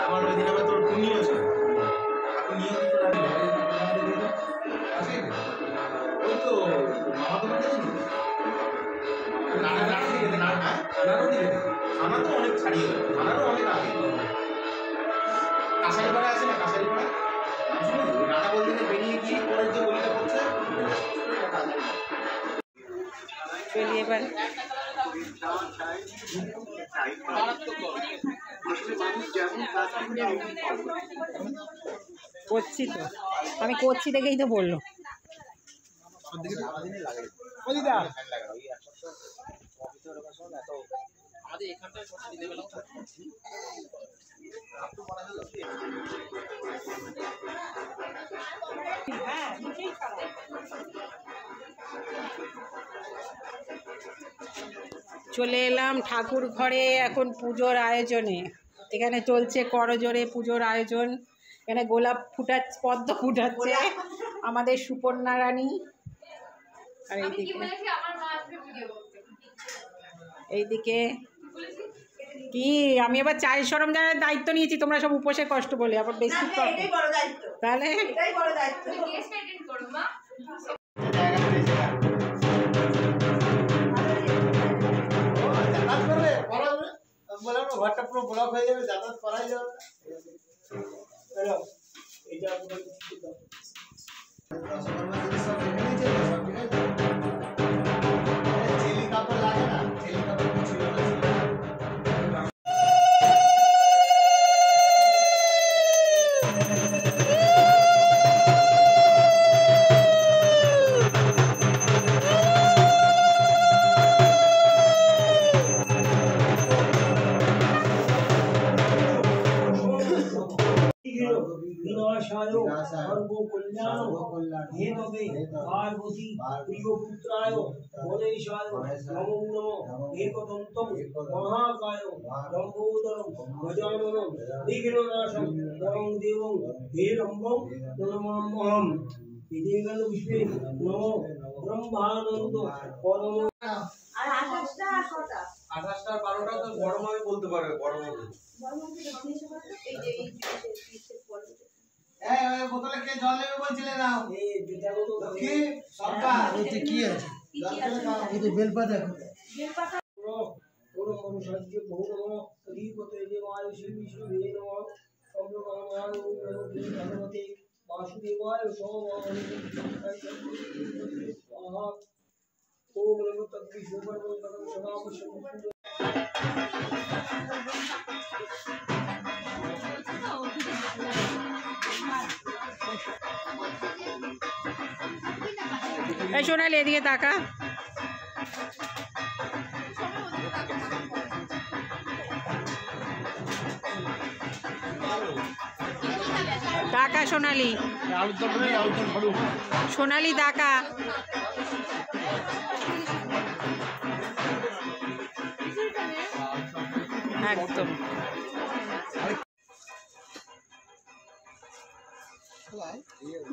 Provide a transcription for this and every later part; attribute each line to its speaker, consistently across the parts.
Speaker 1: আমার ওই দিন আবার তোর পুনিও ছিল, পুনিও কিছু লাগে ওই তো মামা তো বলতে ছিল থানা তো অনেক ছাড়িয়ে গেল, থানারও অনেক আগে কাছারি পাড়া আছে না, কাছারি পাড়া রানা বলতে বেরিয়ে গিয়ে পরের যে গলিটা পড়ছে
Speaker 2: এবার করছি তো, আমি করছি দেখেই তো বললো। চলে এলাম ঠাকুর ঘরে এখন পুজোর আয়োজনে। এখানে চলছে করজোরে পুজোর আয়োজন। এখানে গোলাপ ফুটাচ্ছে, পদ্ম ফুটাচ্ছে আমাদের সুপর্ণা রানী। আর এইদিকে কি আমি এবার চায়ের সরঞ্জামের দায়িত্ব নিয়েছি, তোমরা সব উপোসে কষ্ট বলে আবার বেশি তাহলে
Speaker 1: ঘরটা পুরো ব্লক হয়ে যাবে, যাতায়াত করাই যাবে। চেলি কাপড় লাগে না, চেলি কাপড় ছিল না।
Speaker 3: पार्वती प्रियपुत्राय गणेशाय नमो नमः एकदन्तं महाकाय लम्बोदरं गजाननं विघ्ननाशं परं देवं हेरम्बं नमाम्यहम्। इति गण विश्वे नमो ब्रह्मानंद परम। আর 28টা আর কটা? 28টা 12টা তো বড় মামি বলতে পারবে, বড় মামি। বড় মামি জিনিস আছে এই যে এই পিসের পরে।
Speaker 1: এই বোতলে কে জল নেবে বলছিলে না?
Speaker 3: এই দুটাও তো
Speaker 1: কি সরকার
Speaker 4: এতে কি আছে? এই যে বেলপাতা।
Speaker 3: বেলপাতা ওর মনুষ্যজ্ঞ বহু নমঃ শ্রীপতে দেবায় শ্রী বিষ্ণুবে নমঃ সম্প্রদায় ভগবতে वासुदेवाय सोमवार स्वाहा ओम नमो तद्विष्णु सुवर्णं पदं सदाम शंभु।
Speaker 2: সোনালি এদিকে তাকা। টাকা সোনালি, সোনালি টাকা। একদম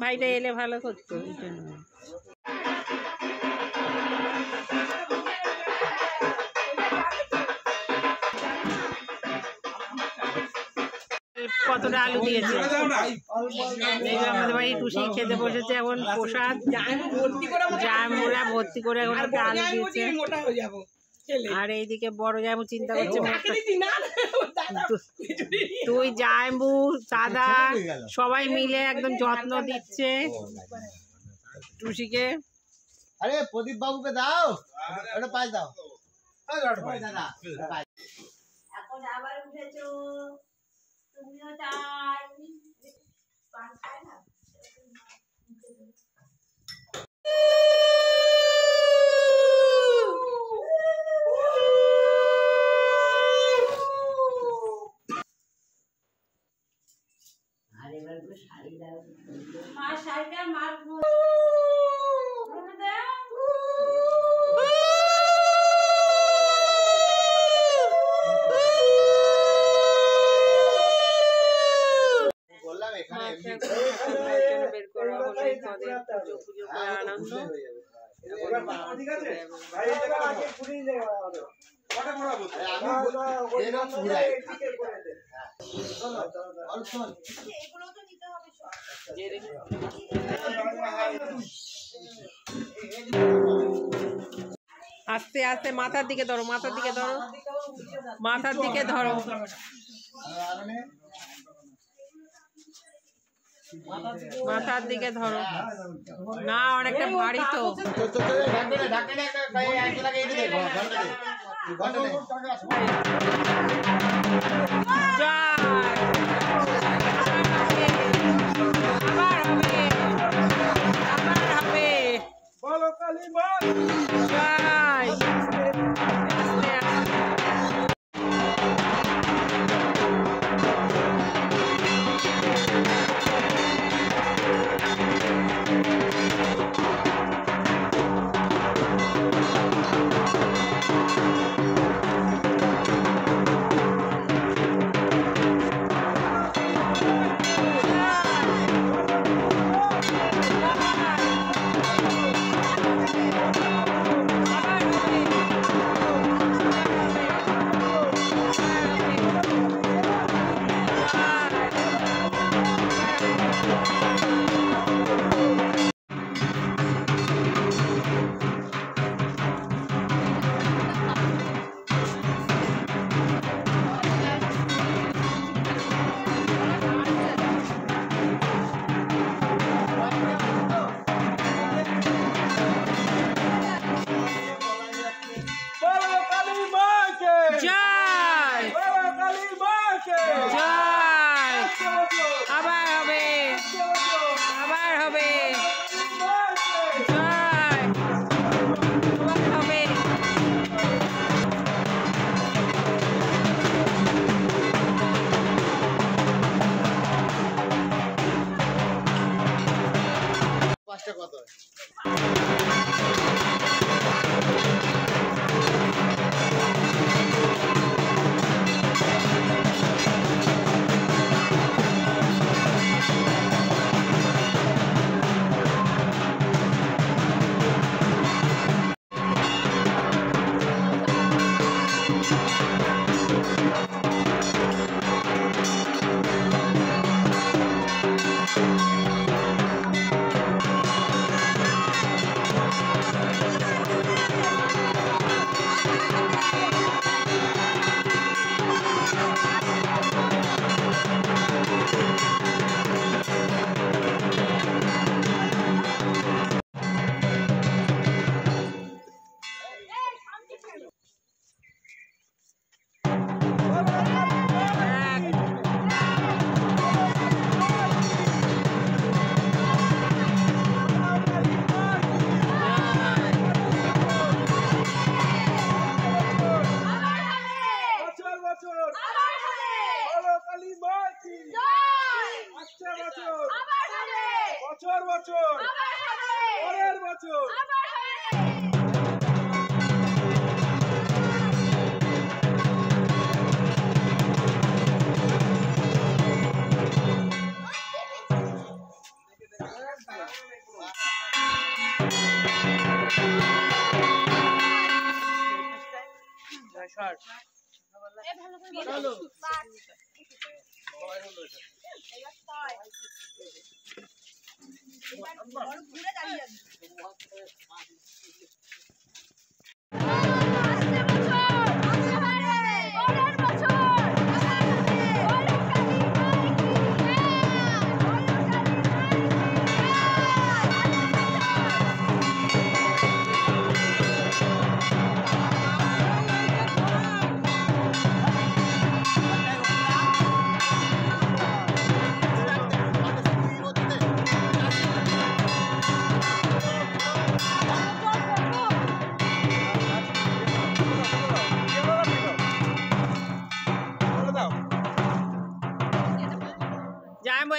Speaker 2: ভাইটা এলে ভালো করতো। কতটা আলু দিয়েছে আমাদের বাড়ি টুসি খেতে বসেছে এখন প্রসাদ জামুরা ভর্তি করে এখন আলু দিয়েছে। আর এইদিকে বড় জামু চিন্তা করছে তুই জামু দাদা সবাই মিলে একদম যত্ন দিচ্ছে টুসিকে।
Speaker 1: আরে প্রদীপ বাবুকে দাও, ওটা পাই দাও।
Speaker 5: এখন আবার উঠেছো তুমিও তাই পান খায় না। আর এবার শাড়ি দাও, মা শাড়িটা মার বের করা হলো পুজো পুজো করে আনন্দ।
Speaker 2: আস্তে আস্তে মাথার দিকে ধরো, মাথার দিকে ধরো, মাথার দিকে ধরো। মাথার দিকে ধরো না, অনেকটা ভারী তো।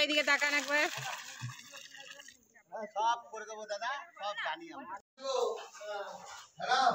Speaker 2: এদিকে তাকান একবার।
Speaker 1: সব করে দেবো দাদা, সব জানি আমরা। হ্যালো।